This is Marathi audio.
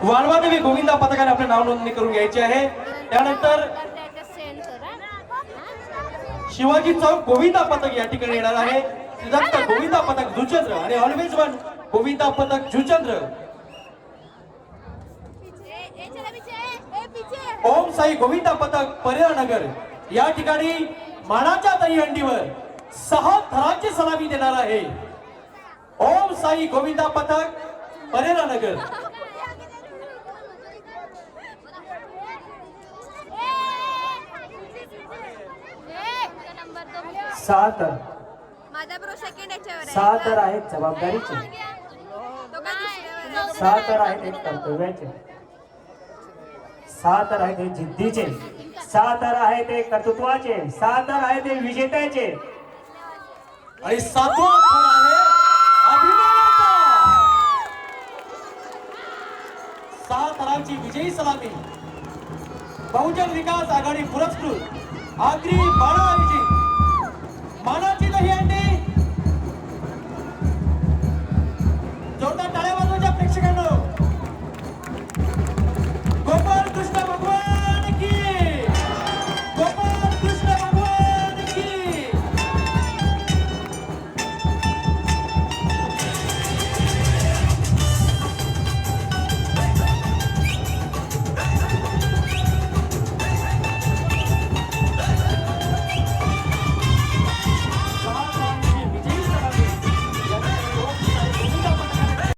वाळवादेवी गोविंदा पथकाने आपले नाव नोंदणी करून घ्यायची आहे। त्यानंतर शिवाजी चौक गोविंदा पथक या ठिकाणी येणार आहे। सिद्धार्थ गोविंदा पथक जुचंद्र आणि ऑलवेज वन गोविंदा पथक जुचंद्र। ओम साई गोविंदा पथक परेरानगर या ठिकाणी मानाच्या दहीहंडीवर 6 थरांची सलामी देणार आहे। ओम साई गोविंदा पथक परेरानगर। 7 माझा ब्रो सेकंड याच्यावर आहे। 6 तर आहेत जबाबदारीचे, तो काय दुसऱ्यावर आहे? 6 तर आहेत एक कर्तव्याचे, 6 तर आहेत एक जिद्दीचे, 6 तर आहेत एक कर्तृत्वाचे, 6 तर आहेत एक विजेत्याचे आणि 7वा थर आहे अभिमानाचा। 6 थरांची विजयी सलामी बहुजन विकास आघाडी पुरस्कृत आगरी बाळा विजय मानाची दही